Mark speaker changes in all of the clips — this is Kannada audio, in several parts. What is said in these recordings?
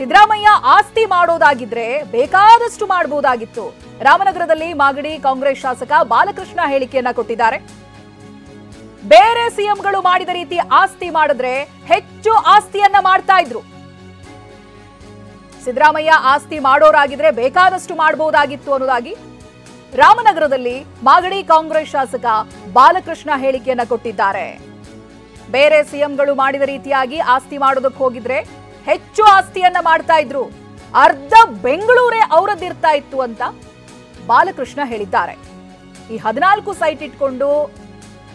Speaker 1: ಸಿದ್ದರಾಮಯ್ಯ ಆಸ್ತಿ ಮಾಡೋದಾಗಿದ್ರೆ ಬೇಕಾದಷ್ಟು ಮಾಡಬಹುದಾಗಿತ್ತು. ರಾಮನಗರದಲ್ಲಿ ಮಾಗಡಿ ಕಾಂಗ್ರೆಸ್ ಶಾಸಕ ಬಾಲಕೃಷ್ಣ ಹೇಳಿಕೆಯನ್ನ ಕೊಟ್ಟಿದ್ದಾರೆ. ಬೇರೆ ಸಿಎಂಗಳು ಮಾಡಿದ ರೀತಿ ಆಸ್ತಿ ಮಾಡಿದ್ರೆ ಹೆಚ್ಚು ಆಸ್ತಿಯನ್ನ ಮಾಡ್ತಾ ಇದ್ರು. ಸಿದ್ದರಾಮಯ್ಯ ಆಸ್ತಿ ಮಾಡೋರಾಗಿದ್ರೆ ಬೇಕಾದಷ್ಟು ಮಾಡಬಹುದಾಗಿತ್ತು ಅನ್ನೋದಾಗಿ ರಾಮನಗರದಲ್ಲಿ ಮಾಗಡಿ ಕಾಂಗ್ರೆಸ್ ಶಾಸಕ ಬಾಲಕೃಷ್ಣ ಹೇಳಿಕೆಯನ್ನ ಕೊಟ್ಟಿದ್ದಾರೆ. ಬೇರೆ ಸಿಎಂಗಳು ಮಾಡಿದ ರೀತಿಯಾಗಿ ಆಸ್ತಿ ಮಾಡೋದಕ್ಕೆ ಹೋಗಿದ್ರೆ ಹೆಚ್ಚು ಆಸ್ತಿಯನ್ನ ಮಾಡ್ತಾ ಇದ್ರು. ಅರ್ಧ ಬೆಂಗಳೂರೇ ಅವರದ್ದಿರ್ತಾ ಇತ್ತು ಅಂತ ಬಾಲಕೃಷ್ಣ ಹೇಳಿದ್ದಾರೆ. ಈ 14 ಸೈಟ್ ಇಟ್ಕೊಂಡು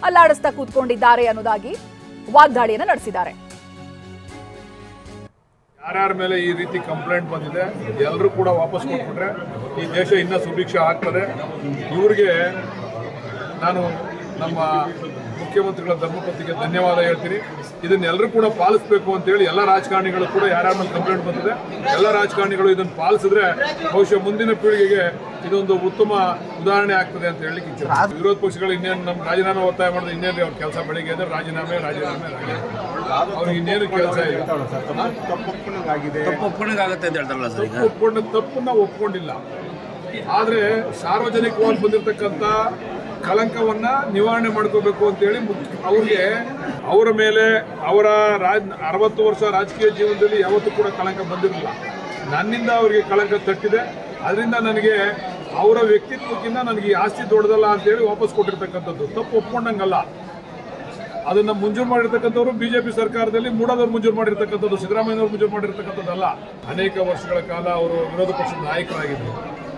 Speaker 1: ಅಲ್ಲಾಡಿಸ್ತಾ ಕೂತ್ಕೊಂಡಿದ್ದಾರೆ ಅನ್ನೋದಾಗಿ ವಾಗ್ದಾಳಿಯನ್ನು ನಡೆಸಿದ್ದಾರೆ.
Speaker 2: ಯಾರ್ಯಾರ ಮೇಲೆ ಈ ರೀತಿ ಕಂಪ್ಲೇಂಟ್ ಬಂದಿದೆ ಎಲ್ಲರೂ ಕೂಡ ವಾಪಸ್ ಕೊಟ್ಬಿಟ್ರೆ ಈ ದೇಶ ಇನ್ನೂ ಸುಭಿಕ್ಷ ಆಗ್ತದೆ. ಇವ್ರಿಗೆ ನಾನು ನಮ್ಮ ಮುಖ್ಯಮಂತ್ರಿಗಳ ಧರ್ಮಪತ್ನಿಗೆ ಧನ್ಯವಾದ ಹೇಳ್ತೀನಿ. ಇದನ್ನೆಲ್ಲರೂ ಕೂಡ ಪಾಲಿಸಬೇಕು ಅಂತೇಳಿ ಎಲ್ಲ ರಾಜಕಾರಣಿಗಳು ಕೂಡ ಯಾರ್ಯಾರ ಮೇಲೆ ಕಂಪ್ಲೇಂಟ್ ಬಂದಿದೆ ಎಲ್ಲ ರಾಜಕಾರಣಿಗಳು ಇದನ್ನು ಪಾಲಿಸಿದ್ರೆ ಬಹುಶಃ ಮುಂದಿನ ಪೀಳಿಗೆಗೆ ಇದೊಂದು ಉತ್ತಮ ಉದಾಹರಣೆ ಆಗ್ತದೆ ಅಂತ ಹೇಳಲಿಕ್ಕೆ ಇಚ್ಛೆ. ವಿರೋಧ ಪಕ್ಷಗಳು ಇನ್ನೇನು ನಮ್ಮ ರಾಜೀನಾಮೆ ಒತ್ತಾಯ ಮಾಡಿದ್ರೆ ಇನ್ನೇನು ಅವ್ರ ಕೆಲಸ ಬೆಳಿಗ್ಗೆ ಅಂದ್ರೆ ರಾಜೀನಾಮೆ ಅವ್ರಿಗೆ ಇನ್ನೇನು ಕೆಲಸ ಇಲ್ಲ. ತಪ್ಪನ್ನ ಒಪ್ಕೊಂಡಿಲ್ಲ. ಆದ್ರೆ ಸಾರ್ವಜನಿಕವಾಗಿ ಬಂದಿರತಕ್ಕಂಥ ಕಳಂಕವನ್ನ ನಿವಾರಣೆ ಮಾಡ್ಕೋಬೇಕು ಅಂತೇಳಿ ಅವ್ರಿಗೆ ಅವರ ಮೇಲೆ ಅವರ 60 ವರ್ಷ ರಾಜಕೀಯ ಜೀವನದಲ್ಲಿ ಯಾವತ್ತೂ ಕೂಡ ಕಳಂಕ ಬಂದಿರಲಿಲ್ಲ. ನನ್ನಿಂದ ಅವರಿಗೆ ಕಳಂಕ ತಟ್ಟಿದೆ. ಅದರಿಂದ ನನಗೆ ಅವರ ವ್ಯಕ್ತಿತ್ವಕ್ಕಿಂತ ನನಗೆ ಈ ಆಸ್ತಿ ದೊಡ್ಡದಲ್ಲ ಅಂತೇಳಿ ವಾಪಸ್ ಕೊಟ್ಟಿರ್ತಕ್ಕಂಥದ್ದು. ತಪ್ಪು ಒಪ್ಕೊಂಡಂಗಲ್ಲ. ಅದನ್ನ ಮಂಜೂರು ಮಾಡಿರ್ತಕ್ಕಂಥವ್ರು ಬಿಜೆಪಿ ಸರ್ಕಾರದಲ್ಲಿ ಮೂಡಾದವ್ರು ಮಂಜೂರು ಮಾಡಿರ್ತಕ್ಕಂಥದ್ದು, ಸಿದ್ದರಾಮಯ್ಯನವರು ಮಂಜೂರು ಮಾಡಿರ್ತಕ್ಕಂಥದ್ದಲ್ಲ. ಅನೇಕ ವರ್ಷಗಳ ಕಾಲ ಅವರು ವಿರೋಧ ಪಕ್ಷದ ನಾಯಕರಾಗಿದ್ದರು,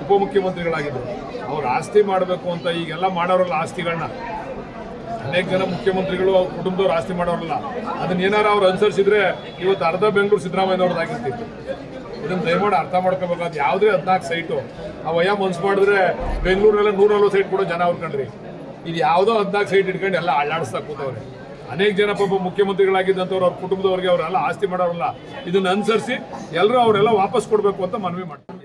Speaker 2: ಉಪಮುಖ್ಯಮಂತ್ರಿಗಳಾಗಿದ್ದರು. ಅವ್ರು ಆಸ್ತಿ ಮಾಡಬೇಕು ಅಂತ ಈಗೆಲ್ಲ ಮಾಡೋರಲ್ಲ ಆಸ್ತಿಗಳನ್ನ. ಅನೇಕ ಜನ ಮುಖ್ಯಮಂತ್ರಿಗಳು ಅವ್ರ ಕುಟುಂಬದವ್ರು ಆಸ್ತಿ ಮಾಡೋರಲ್ಲ. ಅದನ್ನ ಏನಾರ ಅವ್ರು ಅನುಸರಿಸಿದ್ರೆ ಇವತ್ತು ಅರ್ಧ ಬೆಂಗಳೂರು ಸಿದ್ದರಾಮಯ್ಯನವ್ರದ್ದಾಗಿರ್ತಿತ್ತು. ಇದನ್ನು ದಯಮಾಡಿ ಅರ್ಥ ಮಾಡ್ಕೋಬೇಕಾದ. ಯಾವುದೇ 14 ಸೈಟು ಅವಯ್ಯ ಮನ್ಸು ಮಾಡಿದ್ರೆ ಬೆಂಗಳೂರಲ್ಲ 140 ಸೈಟ್ ಕೂಡ ಜನ ಅವ್ರು ಇದು ಯಾವುದೋ 14 ಸೈಟ್ ಇಟ್ಕೊಂಡು ಎಲ್ಲ ಅಳ್ಳಾಡಿಸ್ತಾ ಕೂತವ್ರೆ. ಅನೇಕ ಜನ ಪಾಪ ಮುಖ್ಯಮಂತ್ರಿಗಳಾಗಿದ್ದಂಥವ್ರು ಅವ್ರ ಕುಟುಂಬದವ್ರಿಗೆ ಅವರೆಲ್ಲ ಆಸ್ತಿ ಮಾಡೋರಲ್ಲ. ಇದನ್ನ ಅನುಸರಿಸಿ ಎಲ್ಲರೂ ಅವರೆಲ್ಲ ವಾಪಸ್ ಕೊಡಬೇಕು ಅಂತ ಮನವಿ ಮಾಡ್ತಾರೆ.